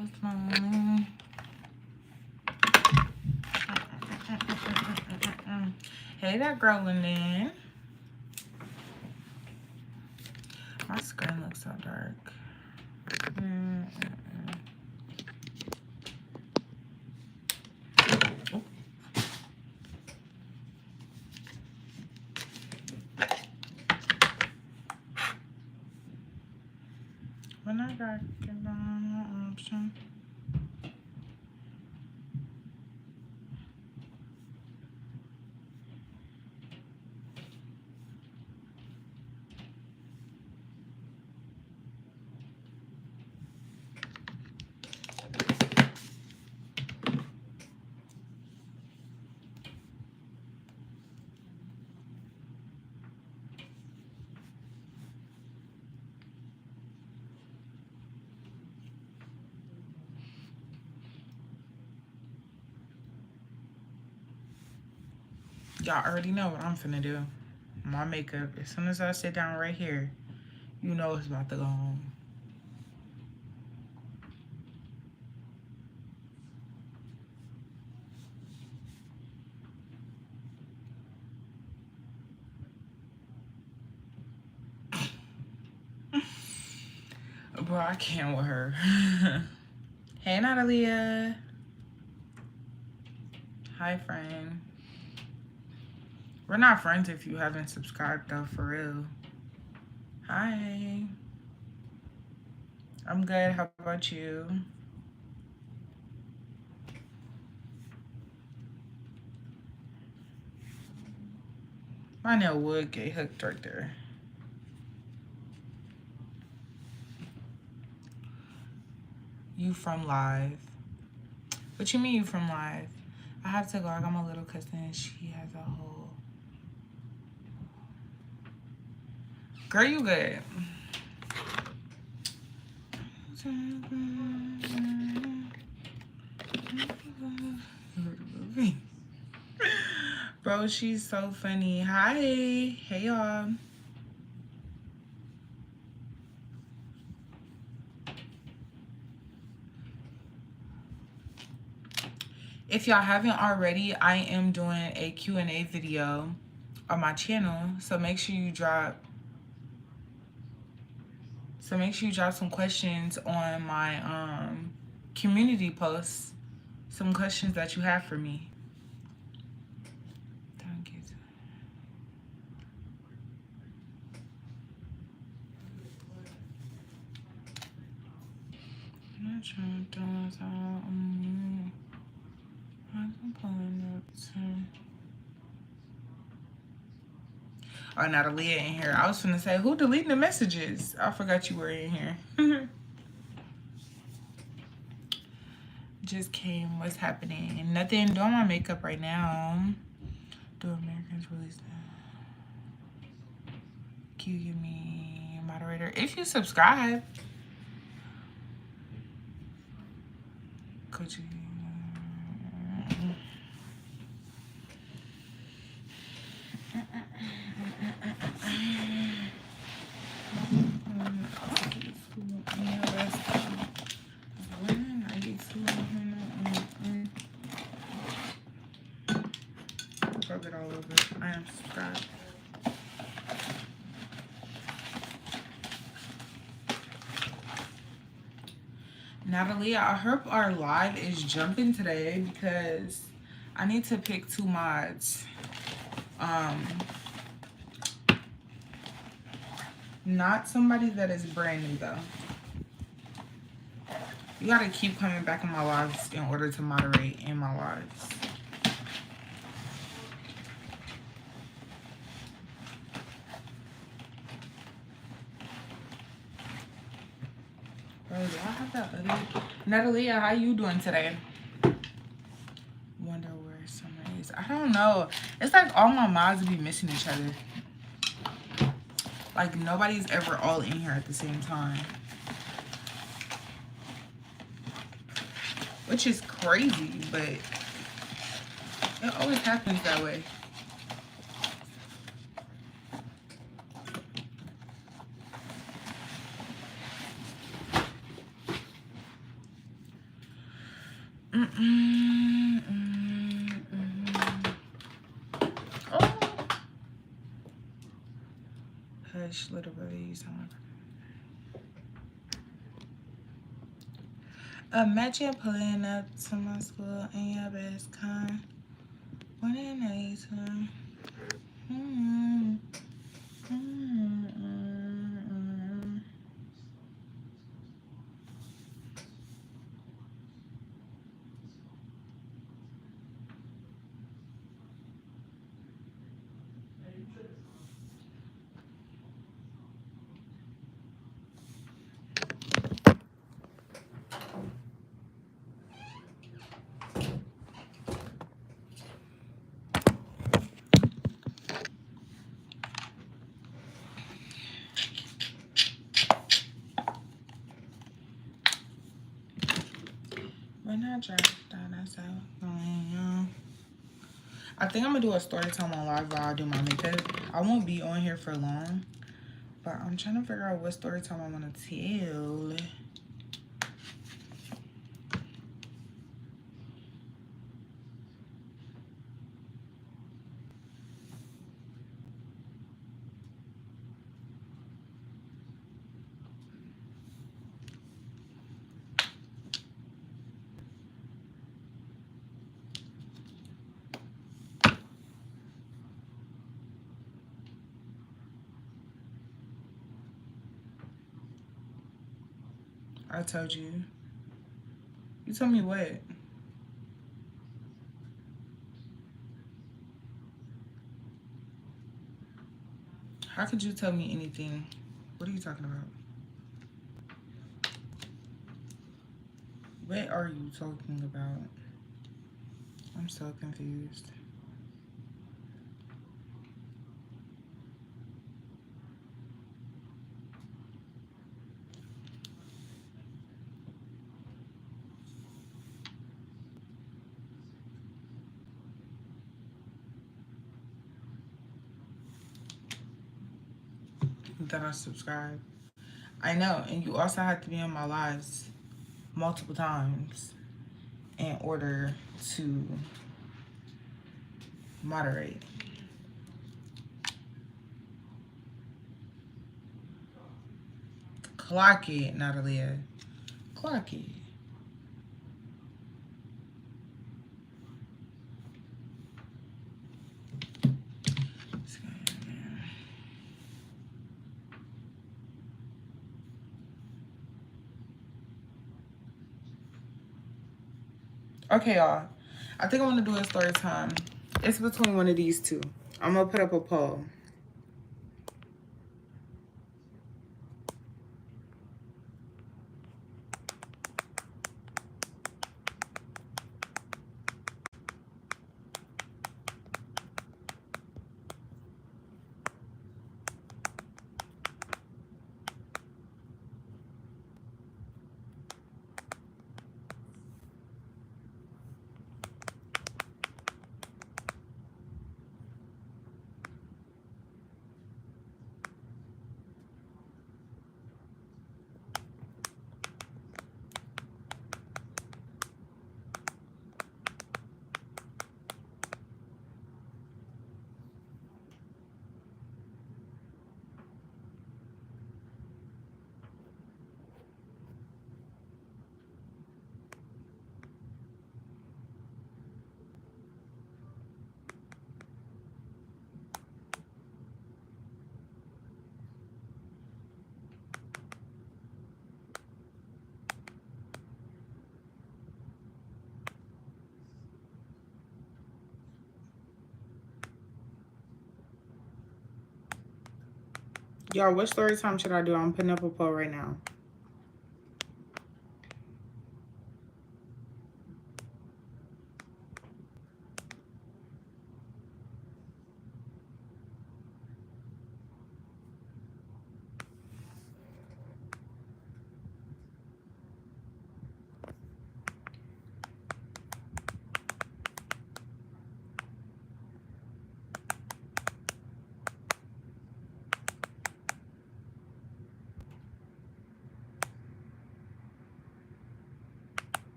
was lonely. Hey, that girl Linden. My screen looks so dark. When I got given an option. Y'all already know what I'm finna do. My makeup, as soon as I sit down right here, you know it's about to go on. Bro, I can't with her. Hey, Natalia. Hi, friend. We're not friends if you haven't subscribed, though, for real. Hi. I'm good. How about you? My nail would get hooked right there. You from live? What you mean you from live? I have to go. I got my little cousin. She has a whole... Girl, you good. Bro, she's so funny. Hi. Hey, y'all. If y'all haven't already, I am doing a Q&A video on my channel. So make sure you drop some questions on my community posts. Some questions that you have for me. Oh, Natalia in here. I was finna say, who deleting the messages? I forgot you were in here. Just came. What's happening? Nothing. Doing my makeup right now. Do Americans release that? Can you give me a moderator? If you subscribe. Could you? Rub it all over. I am subscribed. Natalia, I hope our live is jumping today because I need to pick 2 mods. Not somebody that is brand new though. You gotta keep coming back in my lives in order to moderate in my lives. Bro, y'all have that other... Natalia, how you doing today? Wonder where Summer is. I don't know. It's like all my mods be missing each other. Like nobody's ever all in here at the same time. Which is crazy, but it always happens that way. Hush, little brother, you sound like imagine pulling up to my school in your best kind. 1 and 8. Mm-hmm. Mm-hmm. When I drop down, I said, I think I'm gonna do a story time on live while I do my makeup. I won't be on here for long, but I'm trying to figure out what story time I want to tell. I told you. You told me what? How could you tell me anything? What are you talking about? What are you talking about? I'm so confused. That I subscribe. I know, and you also have to be in my lives multiple times in order to moderate. Clock it, Natalia. Clock it. Okay, y'all. I think I'm gonna do a story time. It's between one of these two. I'm gonna put up a poll. Y'all, what story time should I do? I'm putting up a poll right now.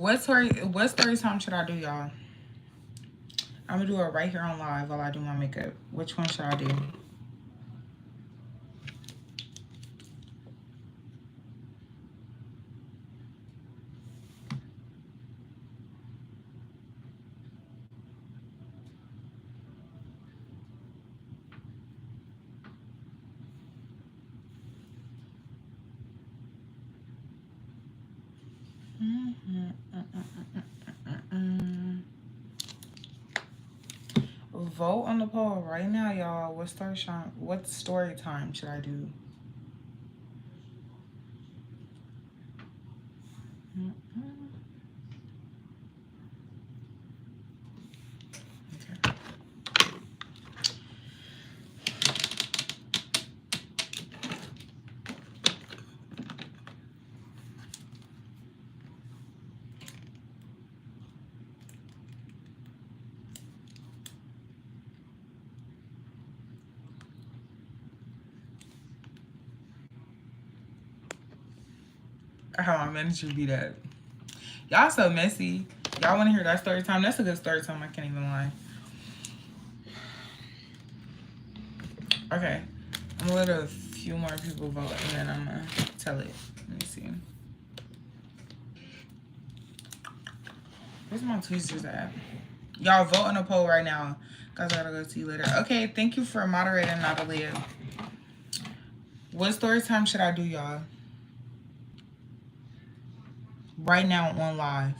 What story time should I do, y'all? I'm gonna do it right here on live while I do my makeup. Which one should I do? Vote on the poll right now, y'all. What story time should I do? Okay. How my manager be that. Y'all so messy. Y'all want to hear that story time? That's a good story time. I can't even lie. Okay. I'm gonna let a few more people vote and then I'm gonna tell it. Let me see. Where's my tweezers at? Y'all vote on the poll right now. Guys, I gotta go see you later. Okay, thank you for moderating, Natalia. What story time should I do, y'all? Right now on live.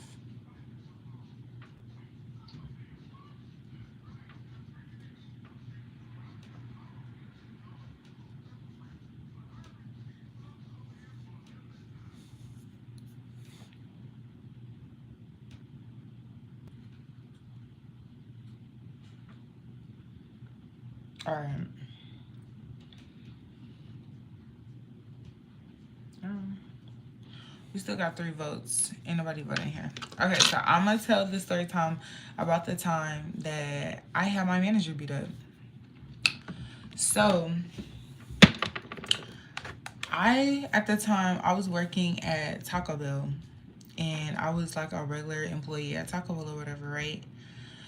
All right. We still got 3 votes. Ain't nobody voting here. Okay, so I'm gonna tell the story time about the time that I had my manager beat up. So at the time, I was working at Taco Bell and I was like a regular employee at Taco Bell or whatever, right?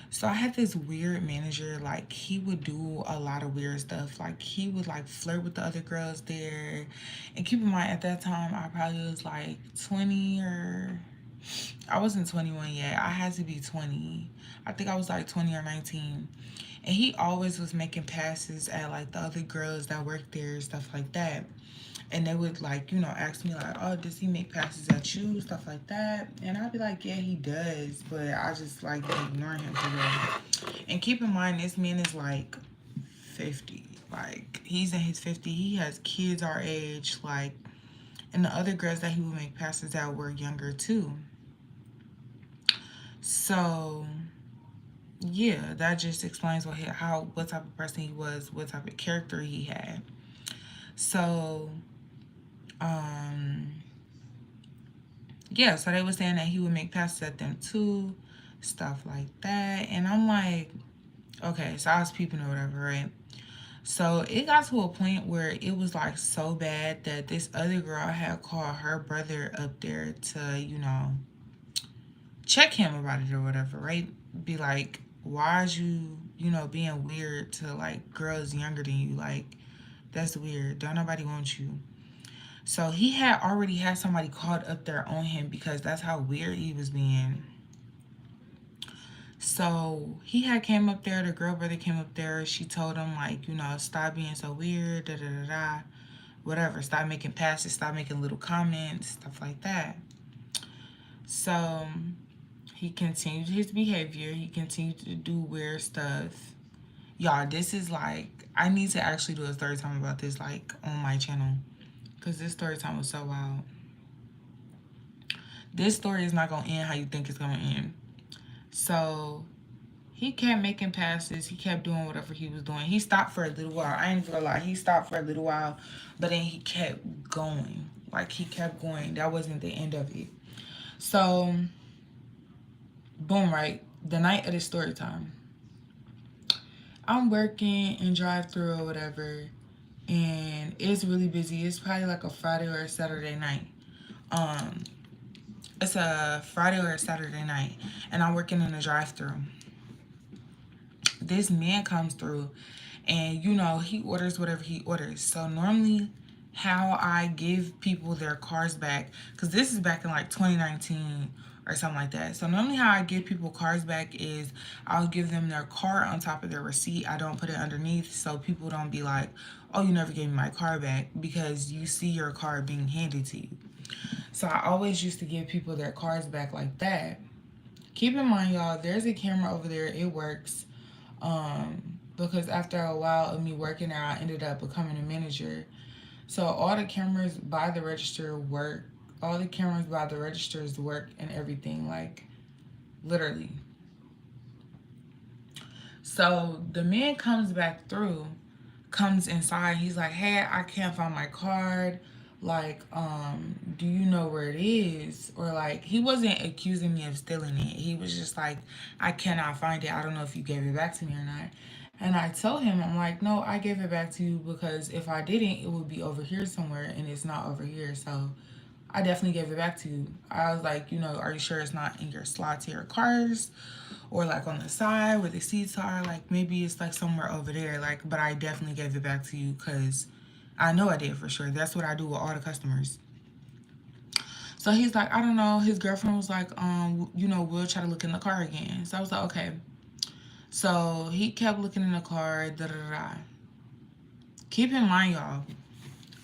So I had this weird manager, like he would do a lot of weird stuff. Like he would like flirt with the other girls there. And keep in mind at that time I probably was like 20 or I wasn't 21 yet. I had to be 20. I think I was like 20 or 19. And he always was making passes at like the other girls that worked there, stuff like that. And they would like, you know, ask me like, oh, does he make passes at you? Stuff like that. And I'd be like, yeah, he does. But I just like ignore him for real. And keep in mind, this man is like 50. Like he's in his 50s. He has kids our age. Like, and the other girls that he would make passes at were younger too. So yeah, that just explains what type of person he was, what type of character he had. So yeah, so they were saying that he would make passes at them too, stuff like that. And I'm like, okay, so I was peeping or whatever, right? So it got to a point where it was like so bad that this other girl had called her brother up there to, you know, check him about it or whatever, right? Be like, why is you, you know, being weird to like girls younger than you? Like, that's weird. Don't nobody want you. So he had already had somebody called up there on him because that's how weird he was being. So he had came up there, the girl brother came up there, she told him like, you know, stop being so weird, da da da da, whatever, stop making passes, stop making little comments, stuff like that. So he continued his behavior, he continued to do weird stuff. Y'all, this is like, I need to actually do a story time about this like on my channel because this story time was so wild. This story is not gonna end how you think it's gonna end. So he kept making passes. He kept doing whatever he was doing. He stopped for a little while. I ain't gonna lie. He stopped for a little while, but then he kept going. Like he kept going. That wasn't the end of it. So, boom, right? The night of the story time. I'm working in drive-thru or whatever, and it's really busy. It's probably like a Friday or a Saturday night. It's a Friday or a Saturday night, and I'm working in a drive-through. This man comes through, and he orders whatever he orders. So normally, how I give people their cars back, because this is back in like 2019 or something like that. So normally, how I give people cars back is I'll give them their car on top of their receipt. I don't put it underneath, so people don't be like, "Oh, you never gave me my car back," because you see your car being handed to you. So I always used to give people their cars back like that. Keep in mind, y'all, there's a camera over there. It works. Because after a while of me working there, I ended up becoming a manager. So all the cameras by the register work. All the cameras by the registers work and everything, like literally. So the man comes back through, comes inside. He's like, "Hey, I can't find my card. Like, do you know where it is?" Or like, he wasn't accusing me of stealing it. He was just like, "I cannot find it. I don't know if you gave it back to me or not." And I told him, I'm like, "No, I gave it back to you because if I didn't, it would be over here somewhere, and it's not over here. So I definitely gave it back to you." I was like, "Are you sure it's not in your slots to your cars, or like on the side where the seats are? Like maybe it's like somewhere over there. Like, but I definitely gave it back to you because I know I did for sure. That's what I do with all the customers." So he's like, "I don't know." His girlfriend was like, we'll try to look in the car again." So I was like, "Okay." So he kept looking in the car. Da da da. Keep in mind, y'all,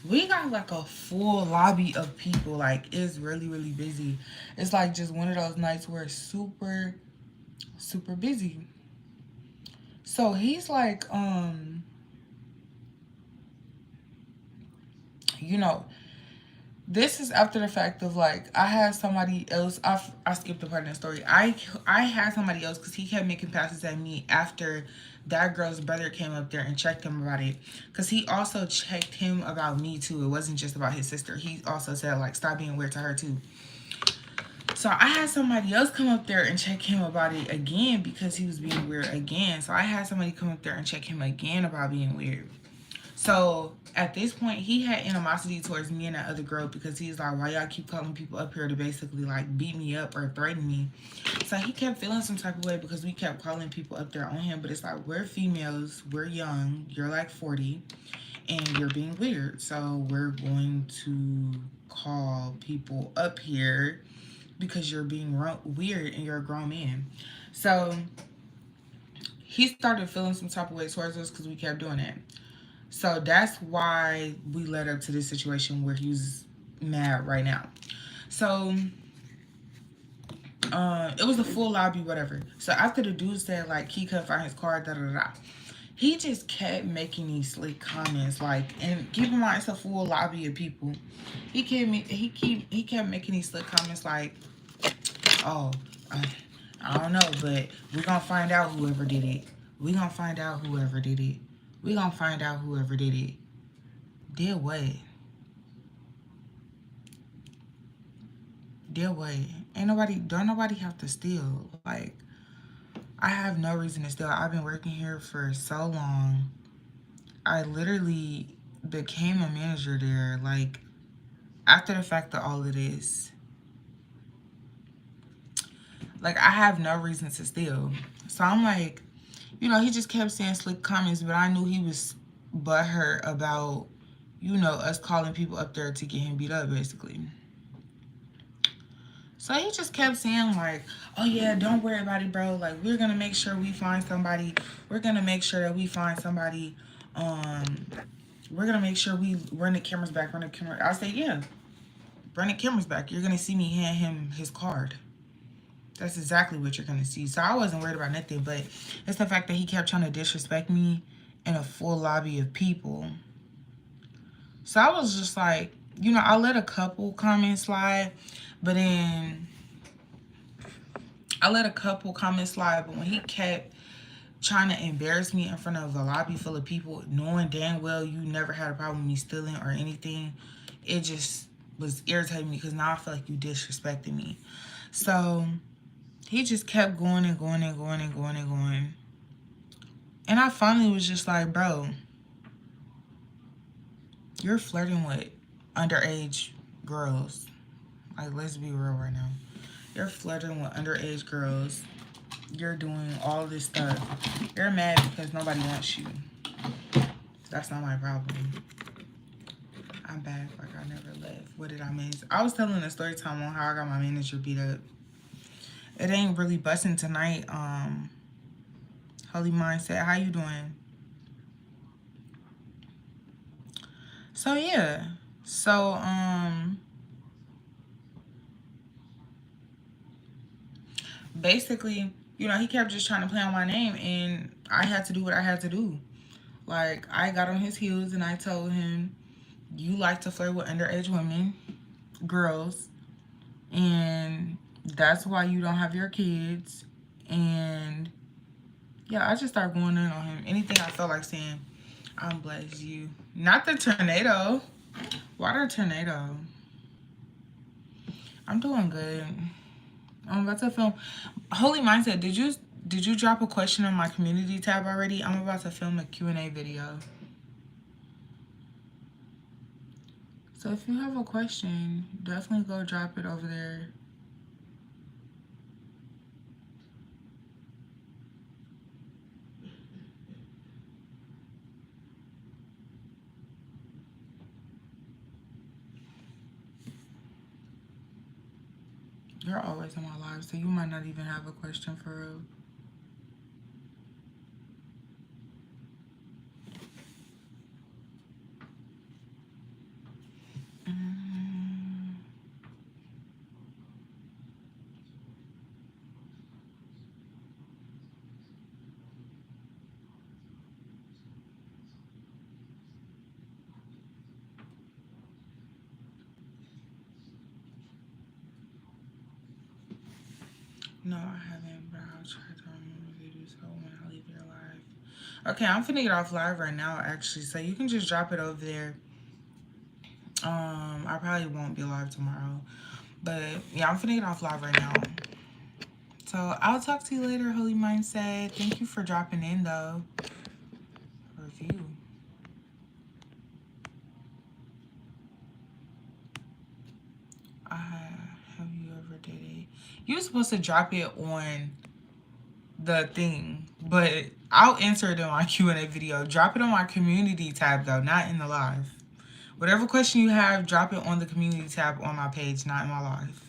we got like a full lobby of people. Like it's really really busy. It's like just one of those nights where it's super super busy. So he's like, you know, this is after the fact of like I had somebody else. I skipped a part in the story. I had somebody else because he kept making passes at me after that girl's brother came up there and checked him about it. Because he also checked him about me too. It wasn't just about his sister. He also said like stop being weird to her too. So I had somebody else come up there and check him about it again because he was being weird again. So I had somebody come up there and check him again about being weird. So at this point, he had animosity towards me and that other girl because he's like, "Why y'all keep calling people up here to basically like beat me up or threaten me?" So he kept feeling some type of way because we kept calling people up there on him. But it's like, we're females, we're young, you're like 40, and you're being weird. So we're going to call people up here because you're being weird and you're a grown man. So he started feeling some type of way towards us because we kept doing it. So that's why we led up to this situation where he's mad right now. So it was a full lobby, whatever. So after the dude said like he couldn't find his card, da da da, he just kept making these slick comments like, and keep in mind it's a full lobby of people. He kept making these slick comments like, "Oh, I don't know, but we're gonna find out whoever did it. We gonna find out whoever did it. We gonna find out whoever did it." Did what? Did what? Don't nobody have to steal. Like, I have no reason to steal. I've been working here for so long. I literally became a manager there, like, after the fact of all of this. Like, I have no reason to steal. So I'm like, he just kept saying slick comments, but I knew he was butthurt about, us calling people up there to get him beat up, basically. So he just kept saying like, "Oh yeah, don't worry about it, bro. Like we're gonna make sure we find somebody. We're gonna make sure that we find somebody. Um, we're gonna make sure we run the cameras back. Run the camera." I said, "Yeah, run the cameras back. You're gonna see me hand him his card. That's exactly what you're gonna see." So I wasn't worried about nothing, but it's the fact that he kept trying to disrespect me in a full lobby of people. So I was just like, I let a couple comments slide, but then I let a couple comments slide, but when he kept trying to embarrass me in front of a lobby full of people, knowing damn well you never had a problem with me stealing or anything, it just was irritating me because now I feel like you disrespected me. So he just kept going and going and going and going and going. And I finally was just like, "Bro, you're flirting with underage girls. Like, let's be real right now. You're flirting with underage girls. You're doing all this stuff. You're mad because nobody wants you. That's not my problem. I'm back like I never left. What did I miss? I was telling a story time on how I got my manager beat up. It ain't really busting tonight. Holy Mindset, how you doing? So yeah. So basically, you know, he kept just trying to play on my name and I had to do what I had to do. Like, I got on his heels and I told him, you like to flirt with underage women, girls, and that's why you don't have your kids. And yeah, I just started going in on him. Anything I felt like saying, I'm bless you. Not the tornado. Why the tornado? I'm doing good. I'm about to film. Holy Mindset, did you drop a question on my community tab already? I'm about to film a Q&A video. So if you have a question, definitely go drop it over there. You're always in my live, so you might not even have a question for real. No, I haven't, but I'll try to remember to do so when I leave your live. Okay, I'm finna get off live right now, actually, so you can just drop it over there. I probably won't be live tomorrow, but yeah, I'm finna get off live right now. So I'll talk to you later, Holy Mindset. Thank you for dropping in, though. Review. Have you ever did it? You were supposed to drop it on the thing, but I'll answer it in my Q&A video. Drop it on my community tab, though, not in the live. Whatever question you have, drop it on the community tab on my page, not in my live.